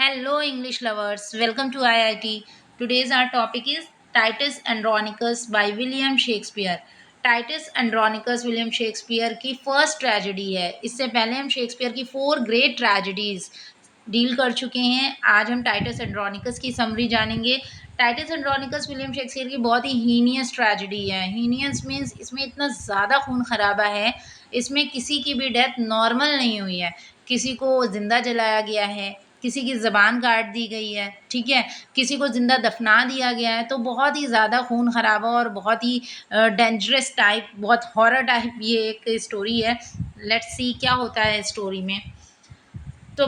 Hello, English lovers. Welcome to IIT. Today's our topic is Titus Andronicus by William Shakespeare. Titus Andronicus William Shakespeare की first tragedy है। इससे पहले हम Shakespeare की 4 great tragedies deal कर चुके हैं। आज हम टाइटस एंड्रोनिकस की समरी जानेंगे। टाइटस एंड्रोनिकस विलियम शेक्सपियर की बहुत ही हीनियस ट्रेजेडी है। हीनियस मीन्स इसमें इतना ज़्यादा खून खराबा है, इसमें किसी की भी डेथ नॉर्मल नहीं हुई है। किसी को ज़िंदा जलाया गया है, किसी की ज़बान काट दी गई है, ठीक है, किसी को ज़िंदा दफना दिया गया है। तो बहुत ही ज़्यादा खून खराबा और बहुत ही डेंजरस टाइप, बहुत हॉरर टाइप ये एक स्टोरी है। लेट्स सी क्या होता है स्टोरी में। तो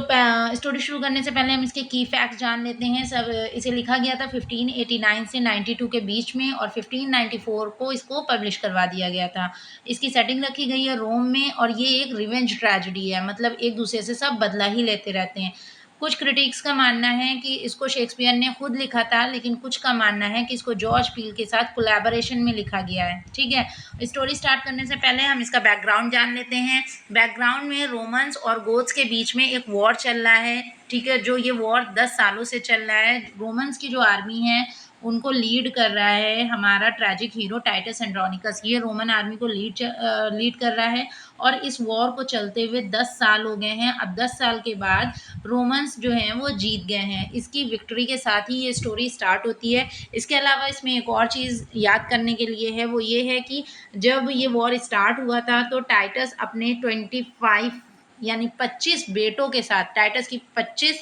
स्टोरी शुरू करने से पहले हम इसके की फैक्ट जान लेते हैं। सब इसे लिखा गया था 1589 से 92 के बीच में और 1594 को इसको पब्लिश करवा दिया गया था। इसकी सेटिंग रखी गई है रोम में और ये एक रिवेंज ट्रेजेडी है, मतलब एक दूसरे से सब बदला ही लेते रहते हैं। कुछ क्रिटिक्स का मानना है कि इसको शेक्सपियर ने खुद लिखा था, लेकिन कुछ का मानना है कि इसको जॉर्ज पील के साथ कोलैबोरेशन में लिखा गया है। ठीक है, स्टोरी स्टार्ट करने से पहले हम इसका बैकग्राउंड जान लेते हैं। बैकग्राउंड में रोमन्स और गोथ्स के बीच में एक वॉर चल रहा है, ठीक है, जो ये वॉर 10 सालों से चल रहा है। रोमन्स की जो आर्मी है उनको लीड कर रहा है हमारा ट्रैजिक हीरो टाइटस एंड्रोनिकस। ये रोमन आर्मी को लीड कर रहा है और इस वॉर को चलते हुए 10 साल हो गए हैं। अब 10 साल के बाद रोमन्स जो हैं वो जीत गए हैं। इसकी विक्ट्री के साथ ही ये स्टोरी स्टार्ट होती है। इसके अलावा इसमें एक और चीज़ याद करने के लिए है, वो ये है कि जब ये वॉर स्टार्ट हुआ था तो टाइटस अपने 25 यानी 25 बेटों के साथ, टाइटस की 25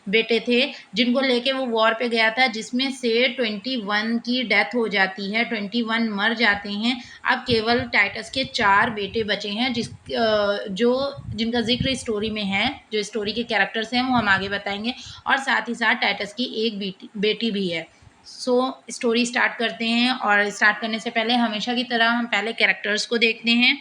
बेटे थे जिनको लेके वो वॉर पे गया था, जिसमें से 21 की डेथ हो जाती है, 21 मर जाते हैं। अब केवल टाइटस के 4 बेटे बचे हैं जिनका जिक्र स्टोरी में है। जो स्टोरी के कैरेक्टर्स हैं वो हम आगे बताएंगे और साथ ही साथ टाइटस की एक बेटी भी है। स्टोरी स्टार्ट करते हैं और स्टार्ट करने से पहले हमेशा की तरह हम पहले कैरेक्टर्स को देखते हैं।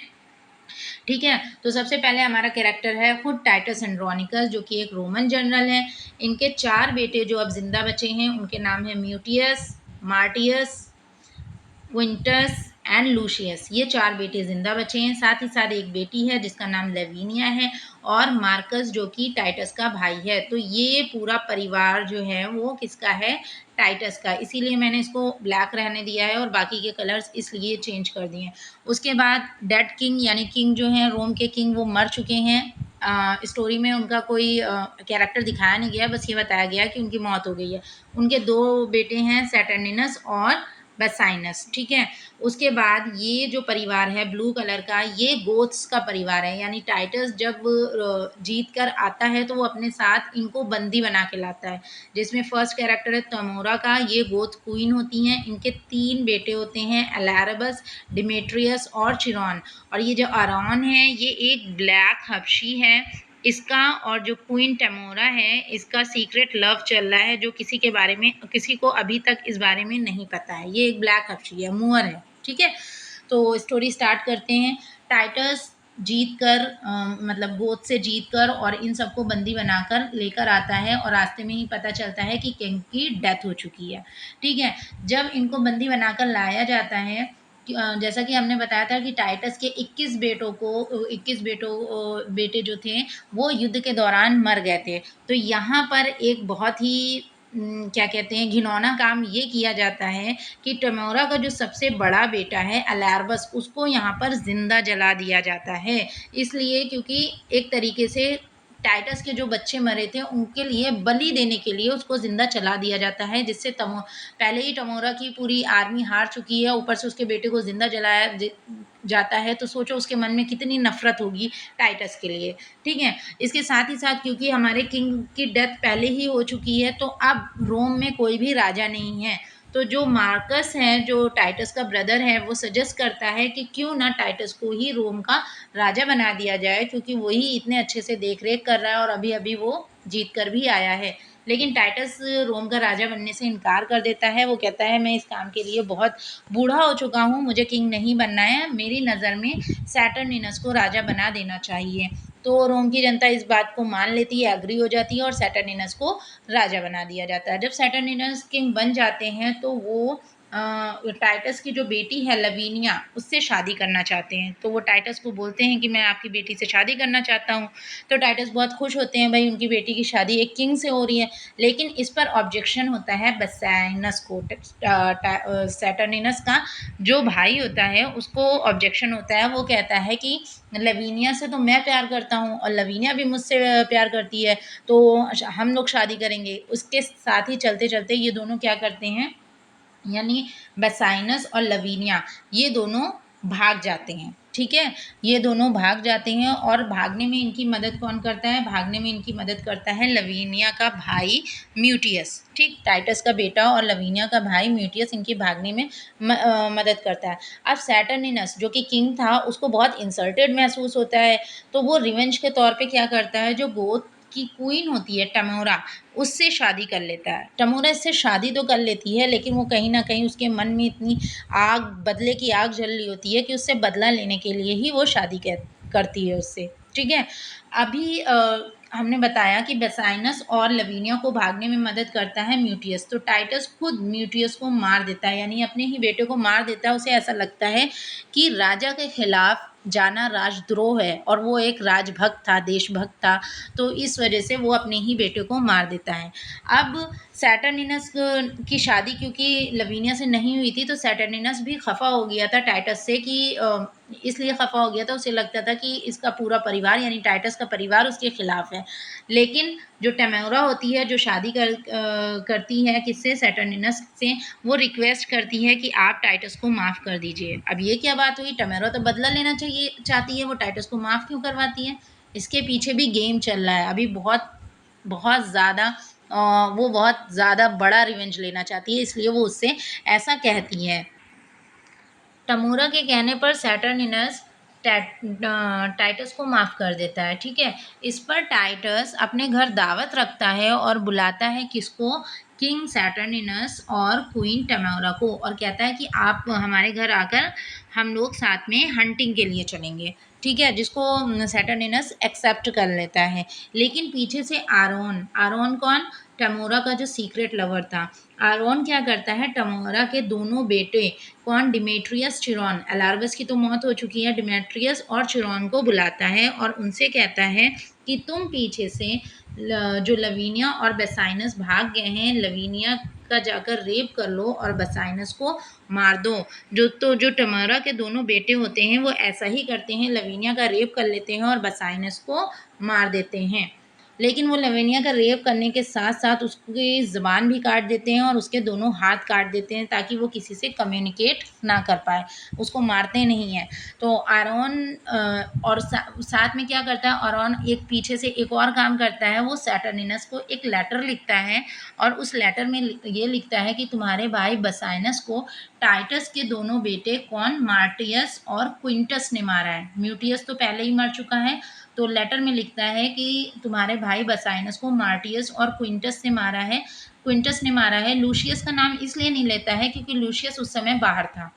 ठीक है, तो सबसे पहले हमारा कैरेक्टर है खुद टाइटस एंड्रोनिकस, जो कि एक रोमन जनरल है। इनके 4 बेटे जो अब जिंदा बचे हैं उनके नाम है म्यूटियस, मार्टियस, क्विंटस एंड लूशियस। ये 4 बेटे जिंदा बचे हैं। साथ ही साथ एक बेटी है जिसका नाम लेविनिया है और मार्कस जो कि टाइटस का भाई है। तो ये पूरा परिवार जो है वो किसका है? टाइटस का। इसीलिए मैंने इसको ब्लैक रहने दिया है और बाकी के कलर्स इसलिए चेंज कर दिए हैं। उसके बाद डेड किंग यानी किंग जो हैं रोम के किंग, वो मर चुके हैं। स्टोरी में उनका कोई कैरेक्टर दिखाया नहीं गया, बस ये बताया गया कि उनकी मौत हो गई है। उनके 2 बेटे हैं सैटर्निनस और बेसाइनस। ठीक है, उसके बाद ये जो परिवार है ब्लू कलर का, ये गोथ्स का परिवार है। यानी टाइटस जब जीत कर आता है तो वो अपने साथ इनको बंदी बना के लाता है, जिसमें फर्स्ट कैरेक्टर है तमोरा का। ये गोथ क्वीन होती हैं। इनके 3 बेटे होते हैं, एलारबस, डिमेट्रियस और चिरॉन। और ये जो अरॉन है ये एक ब्लैक हबशी है। इसका और जो क्वीन टेमोरा है इसका सीक्रेट लव चल रहा है, जो किसी को अभी तक इस बारे में नहीं पता है। ये एक ब्लैक हबशी है, मूअर है। ठीक है, तो स्टोरी स्टार्ट करते हैं। टाइटस जीत कर मतलब गोद से जीत कर और इन सबको बंदी बनाकर लेकर आता है और रास्ते में ही पता चलता है कि किंग की डेथ हो चुकी है। ठीक है, जब इनको बंदी बनाकर लाया जाता है, जैसा कि हमने बताया था कि टाइटस के 21 बेटे जो थे वो युद्ध के दौरान मर गए थे। तो यहाँ पर एक बहुत ही क्या कहते हैं घिनौना काम ये किया जाता है कि टमोरा का जो सबसे बड़ा बेटा है अलार्बस, उसको यहाँ पर जिंदा जला दिया जाता है। इसलिए क्योंकि एक तरीके से टाइटस के जो बच्चे मरे थे उनके लिए बलि देने के लिए उसको जिंदा चला दिया जाता है, जिससे पहले ही टमोरा की पूरी आर्मी हार चुकी है, ऊपर से उसके बेटे को जिंदा जलाया जाता है। तो सोचो उसके मन में कितनी नफरत होगी टाइटस के लिए। ठीक है, इसके साथ ही साथ क्योंकि हमारे किंग की डेथ पहले ही हो चुकी है तो अब रोम में कोई भी राजा नहीं है। तो जो मार्कस है, जो टाइटस का ब्रदर है, वो सजेस्ट करता है कि क्यों ना टाइटस को ही रोम का राजा बना दिया जाए, क्योंकि वही इतने अच्छे से देख रेख कर रहा है और अभी अभी वो जीत कर भी आया है। लेकिन टाइटस रोम का राजा बनने से इनकार कर देता है। वो कहता है मैं इस काम के लिए बहुत बूढ़ा हो चुका हूँ, मुझे किंग नहीं बनना है, मेरी नज़र में सैटर्निनस को राजा बना देना चाहिए। तो रोम की जनता इस बात को मान लेती है, एग्री हो जाती है और सैटर्निनस को राजा बना दिया जाता है। जब सैटर्निनस किंग बन जाते हैं तो वो टाइटस की जो बेटी है लवीनिया उससे शादी करना चाहते हैं। तो वो टाइटस को बोलते हैं कि मैं आपकी बेटी से शादी करना चाहता हूँ। तो टाइटस बहुत खुश होते हैं, भाई उनकी बेटी की शादी एक किंग से हो रही है। लेकिन इस पर ऑब्जेक्शन होता है बसाइनस को, सैटर्निनस का जो भाई होता है उसको ऑब्जेक्शन होता है। वो कहता है कि लवीनिया से तो मैं प्यार करता हूँ और लवीनिया भी मुझसे प्यार करती है, तो हम लोग शादी करेंगे। उसके साथ ही चलते चलते ये दोनों क्या करते हैं, यानी बेसाइनस और लवीनिया ये दोनों भाग जाते हैं। ठीक है, ये दोनों भाग जाते हैं और भागने में इनकी मदद कौन करता है, भागने में इनकी मदद करता है लवीनिया का भाई म्यूटियस। ठीक, टाइटस का बेटा और लवीनिया का भाई म्यूटियस इनकी भागने में मदद करता है। अब सैटर्निनस जो कि किंग था उसको बहुत इंसल्टेड महसूस होता है, तो वो रिवेंज के तौर पे क्या करता है, जो गोथ की क्वीन होती है टमोरा उससे शादी कर लेता है। टमोरा इससे शादी तो कर लेती है, लेकिन वो कहीं न कहीं उसके मन में इतनी आग, बदले की आग जल रही होती है कि उससे बदला लेने के लिए ही वो शादी करती है उससे। ठीक है? अभी हमने बताया कि बेसाइनस और लवीनिया को भागने में मदद करता है म्यूटियस। तो टाइटस खुद म्यूटियस को मार देता है, यानी अपने ही बेटे को मार देता है। उसे ऐसा लगता है कि राजा के खिलाफ जाना राजद्रोह है और वो एक राजभक्त था, देशभक्त था, तो इस वजह से वो अपने ही बेटे को मार देता है। अब सैटर्निनस की शादी क्योंकि लवीनिया से नहीं हुई थी, तो सैटर्निनस भी खफा हो गया था टाइटस से कि इसलिए खफा हो गया था, उसे लगता था कि इसका पूरा परिवार यानी टाइटस का परिवार उसके खिलाफ है। लेकिन जो टमोरा होती है, जो शादी करती है किससे, सैटर्निनस से, वो रिक्वेस्ट करती है कि आप टाइटस को माफ़ कर दीजिए। अब ये क्या बात हुई, टमोरा तो बदला लेना चाहिए चाहती है, वो टाइटस को माफ़ क्यों करवाती है। इसके पीछे भी गेम चल रहा है अभी बहुत बहुत ज़्यादा। वो बहुत ज़्यादा बड़ा रिवेंज लेना चाहती है, इसलिए वो उससे ऐसा कहती है। टमोरा के कहने पर सैटर्निनस टाइटस को माफ़ कर देता है। ठीक है, इस पर टाइटस अपने घर दावत रखता है और बुलाता है किसको, किंग सैटर्निनस और क्वीन टमोरा को, और कहता है कि आप हमारे घर आकर हम लोग साथ में हंटिंग के लिए चलेंगे। ठीक है, जिसको सैटर्निनस एक्सेप्ट कर लेता है। लेकिन पीछे से आरोन, आरोन कौन, टमोरा का जो सीक्रेट लवर था, आरोन क्या करता है, टमोरा के दोनों बेटे कौन, डिमेट्रियस चिरॉन, अलार्बस की तो मौत हो चुकी है, डिमेट्रियस और चिरॉन को बुलाता है और उनसे कहता है कि तुम पीछे से जो लवीनिया और बेसाइनस भाग गए हैं, लवीनिया का जाकर रेप कर लो और बेसाइनस को मार दो। जो टमोरा के दोनों बेटे होते हैं वो ऐसा ही करते हैं, लवीनिया का रेप कर लेते हैं और बेसाइनस को मार देते हैं। लेकिन वो लवेनिया का रेप करने के साथ-साथ उसकी ज़ुबान भी काट देते हैं और उसके दोनों हाथ काट देते हैं ताकि वो किसी से कम्युनिकेट ना कर पाए, उसको मारते नहीं हैं। तो आरोन और साथ में क्या करता है, आरोन एक पीछे से एक और काम करता है, वो सैटर्निनस को एक लेटर लिखता है और उस लेटर में ये लिखता है कि तुम्हारे भाई बसाइनस को टाइटस के दोनों बेटे कौन, मार्टियस और क्विंटस ने मारा है। म्यूटियस तो पहले ही मर चुका है, तो लेटर में लिखता है कि तुम्हारे भाई बसाइनस को मार्टियस और क्विंटस ने मारा है, क्विंटस ने मारा है। लूशियस का नाम इसलिए नहीं लेता है क्योंकि लूशियस उस समय बाहर था।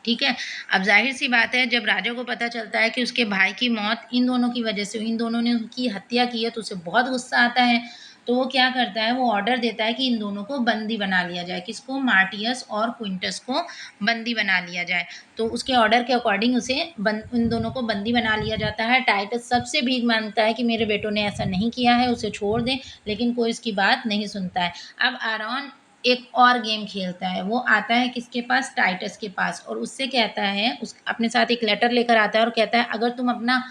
ठीक है, अब जाहिर सी बात है जब राजा को पता चलता है कि उसके भाई की मौत इन दोनों की वजह से, इन दोनों ने उनकी हत्या की है, तो उसे बहुत गुस्सा आता है। तो वो क्या करता है, वो ऑर्डर देता है कि इन दोनों को बंदी बना लिया जाए, किसको, मार्टियस और क्विंटस को बंदी बना लिया जाए। तो उसके ऑर्डर के अकॉर्डिंग उसे इन दोनों को बंदी बना लिया जाता है। टाइटस सबसे भीख मांगता है कि मेरे बेटों ने ऐसा नहीं किया है, उसे छोड़ दें, लेकिन कोई उसकी बात नहीं सुनता है। अब आरॉन एक और गेम खेलता है, वो आता है किसके पास, टाइटस के पास, और उससे कहता है, उस अपने साथ एक लेटर लेकर आता है और कहता है अगर तुम अपना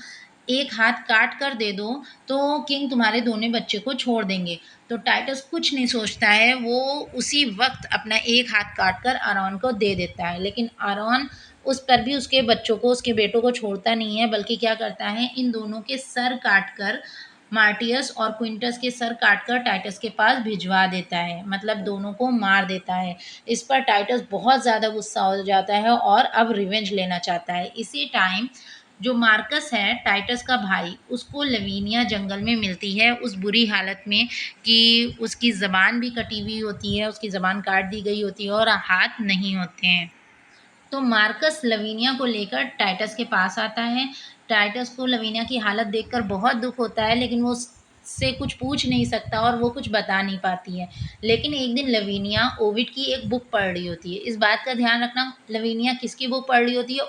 एक हाथ काट कर दे दो तो किंग तुम्हारे दोनों बच्चे को छोड़ देंगे। तो टाइटस कुछ नहीं सोचता है, वो उसी वक्त अपना एक हाथ काट कर आरॉन को दे देता है। लेकिन आरॉन उस पर भी उसके बच्चों को, उसके बेटों को छोड़ता नहीं है, बल्कि क्या करता है, इन दोनों के सर काट कर, मार्टियस और क्विंटस के सर काटकर टाइटस के पास भिजवा देता है, मतलब दोनों को मार देता है। इस पर टाइटस बहुत ज़्यादा गुस्सा हो जाता है और अब रिवेंज लेना चाहता है। इसी टाइम जो मार्कस है, टाइटस का भाई, उसको लवीनिया जंगल में मिलती है उस बुरी हालत में कि उसकी ज़बान भी कटी हुई होती है, उसकी ज़बान काट दी गई होती है और हाथ नहीं होते हैं। तो मार्कस लवीनिया को लेकर टाइटस के पास आता है। टाइटस को लवीनिया की हालत देखकर बहुत दुख होता है, लेकिन वो से कुछ पूछ नहीं सकता और वो कुछ बता नहीं पाती है। लेकिन एक दिन लवीनिया ओविड की एक बुक पढ़ रही होती है। इस बात का ध्यान रखना, लवीनिया किसकी बुक पढ़ रही होती है?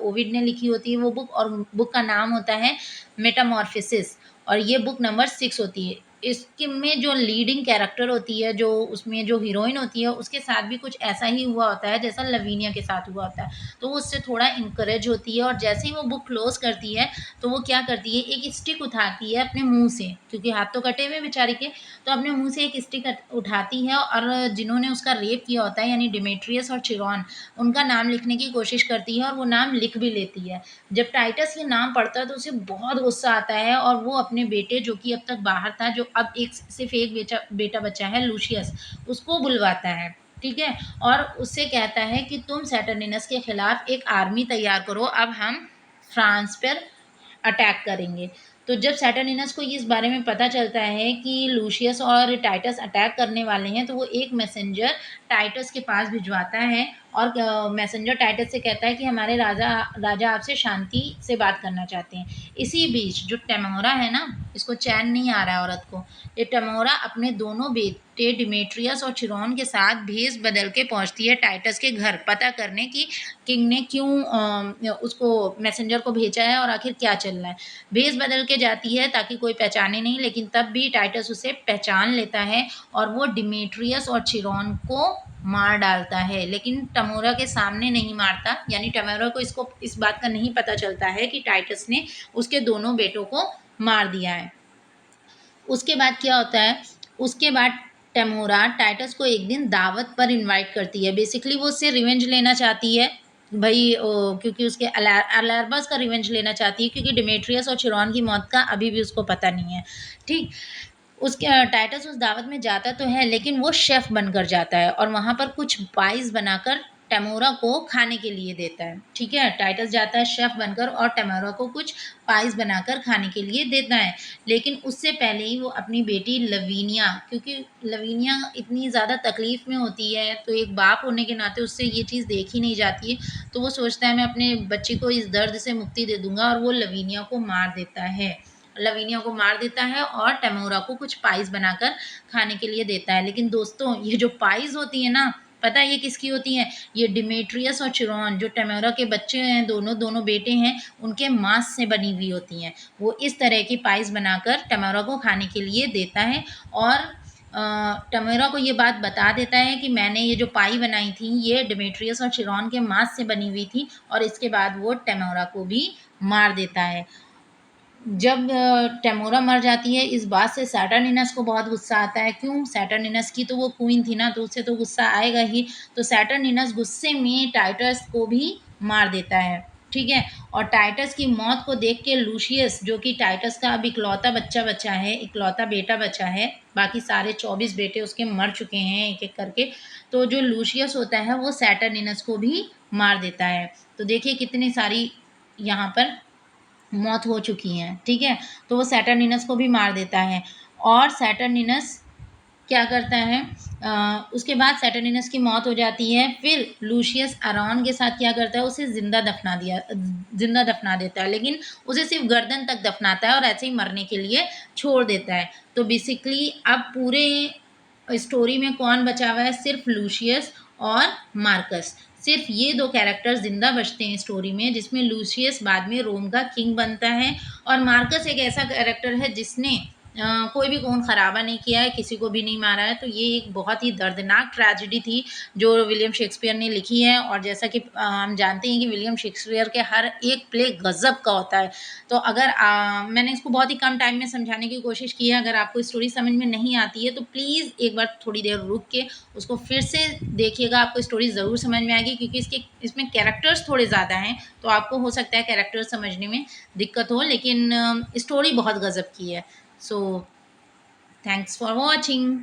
ओविड ने लिखी होती है वो बुक, और बुक का नाम होता है मेटामॉर्फोसिस, और ये बुक नंबर 6 होती है। इसके में जो लीडिंग कैरेक्टर होती है, जो उसमें जो हीरोइन होती है, उसके साथ भी कुछ ऐसा ही हुआ होता है जैसा लवीनिया के साथ हुआ होता है। तो वो उससे थोड़ा इंकरेज होती है, और जैसे ही वो बुक क्लोज करती है तो वो क्या करती है, एक स्टिक उठाती है अपने मुंह से, क्योंकि हाथ तो कटे हुए बेचारी के, तो अपने मुंह से एक स्टिक उठाती है और जिन्होंने उसका रेप किया होता है यानी डिमेट्रियस और चिरॉन, उनका नाम लिखने की कोशिश करती है और वो नाम लिख भी लेती है। जब टाइटस ये नाम पढ़ता है तो उसे बहुत गुस्सा आता है, और वो अपने बेटे, जो कि अब तक बाहर था, जो अब एक सिर्फ एक बेटा बचा है, लूशियस, उसको बुलवाता है। ठीक है, और उससे कहता है कि तुम सैटर्निनस के खिलाफ एक आर्मी तैयार करो, अब हम फ्रांस पर अटैक करेंगे। तो जब सैटर्निनस को इस बारे में पता चलता है कि लूशियस और टाइटस अटैक करने वाले हैं, तो वो एक मैसेंजर टाइटस के पास भिजवाता है, और मैसेंजर टाइटस से कहता है कि हमारे राजा राजा आपसे शांति से बात करना चाहते हैं। इसी बीच जो टेमोरा है ना, इसको चैन नहीं आ रहा है औरत को, ये टेमोरा अपने दोनों बेटे डिमेट्रियस और चिरॉन के साथ भेस बदल के पहुंचती है टाइटस के घर, पता करने की किंग ने क्यों उसको मैसेंजर को भेजा है और आखिर क्या चल रहा है। भेस बदल के जाती है ताकि कोई पहचाने नहीं, लेकिन तब भी टाइटस उसे पहचान लेता है और वो डिमेट्रियस और चिरॉन को मार डालता है, लेकिन टमोरा के सामने नहीं मारता, यानी टमोरा को इसको इस बात का नहीं पता चलता है कि टाइटस ने उसके दोनों बेटों को मार दिया है। उसके बाद क्या होता है, उसके बाद टेमोरा टाइटस को एक दिन दावत पर इनवाइट करती है। बेसिकली वो उससे रिवेंज लेना चाहती है भाई, क्योंकि उसके अलार्बस का रिवेंज लेना चाहती है, क्योंकि डिमेट्रियस और चिरॉन की मौत का अभी भी उसको पता नहीं है। ठीक, उसके टाइटस उस दावत में जाता तो है, लेकिन वो शेफ़ बनकर जाता है और वहाँ पर कुछ पाइस बनाकर टेमोरा को खाने के लिए देता है। ठीक है, टाइटस जाता है शेफ़ बनकर और टेमोरा को कुछ पाइस बनाकर खाने के लिए देता है, लेकिन उससे पहले ही वो अपनी बेटी लवीनिया, क्योंकि लवीनिया इतनी ज़्यादा तकलीफ़ में होती है, तो एक बाप होने के नाते उससे ये चीज़ देखी नहीं जाती है, तो वो सोचता है मैं अपने बच्चे को इस दर्द से मुक्ति दे दूँगा, और वो लवीनिया को मार देता है। लवीनिया को मार देता है और टेमोरा को कुछ पाइस बनाकर खाने के लिए देता है। लेकिन दोस्तों, ये जो पाइस होती है ना, पता है ये किसकी होती हैं? ये डिमेट्रियस और चिरॉन, जो टेमोरा के बच्चे हैं, दोनों बेटे हैं, उनके मांस से बनी हुई होती हैं। वो इस तरह की पाइस बनाकर टेमोरा को खाने के लिए देता है, और टेमोरा को ये बात बता देता है कि मैंने ये जो पाई बनाई थी, ये डिमेट्रियस और चिरॉन के मांस से बनी हुई थी, और इसके बाद वो टेमोरा को भी मार देता है। जब टेमोरा मर जाती है, इस बात से सैटर्निनस को बहुत गुस्सा आता है। क्यों? सैटर्निनस की तो वो क्वीन थी ना, तो उससे तो गुस्सा आएगा ही। तो सैटर्निनस गुस्से में टाइटस को भी मार देता है। ठीक है, और टाइटस की मौत को देख के लूशियस, जो कि टाइटस का अब इकलौता बच्चा बचा है, इकलौता बेटा बचा है, बाकी सारे 24 बेटे उसके मर चुके हैं एक एक करके, तो जो लूशियस होता है वो सैटर्निनस को भी मार देता है। तो देखिए कितनी सारी यहाँ पर मौत हो चुकी हैं। ठीक है, तो वो सैटर्निनस को भी मार देता है, और सैटर्निनस क्या करता है, उसके बाद सैटर्निनस की मौत हो जाती है, फिर लूशियस अरॉन के साथ क्या करता है, उसे जिंदा दफना देता है, लेकिन उसे सिर्फ गर्दन तक दफनाता है और ऐसे ही मरने के लिए छोड़ देता है। तो बेसिकली अब पूरे स्टोरी में कौन बचा हुआ है? सिर्फ लूशियस और मार्कस। सिर्फ ये दो कैरेक्टर्स जिंदा बचते हैं स्टोरी में, जिसमें लूशियस बाद में रोम का किंग बनता है, और मार्कस एक ऐसा कैरेक्टर है जिसने कोई भी खून खराबा नहीं किया है, किसी को भी नहीं मारा है। तो ये एक बहुत ही दर्दनाक ट्रेजेडी थी जो विलियम शेक्सपियर ने लिखी है, और जैसा कि हम जानते हैं कि विलियम शेक्सपियर के हर एक प्ले गजब का होता है। तो अगर मैंने इसको बहुत ही कम टाइम में समझाने की कोशिश की है, अगर आपको स्टोरी समझ में नहीं आती है तो प्लीज़ एक बार थोड़ी देर रुक के उसको फिर से देखिएगा, आपको स्टोरी ज़रूर समझ में आएगी, क्योंकि इसमें कैरेक्टर्स थोड़े ज़्यादा हैं, तो आपको हो सकता है कैरेक्टर्स समझने में दिक्कत हो, लेकिन स्टोरी बहुत गजब की है। So thanks for watching.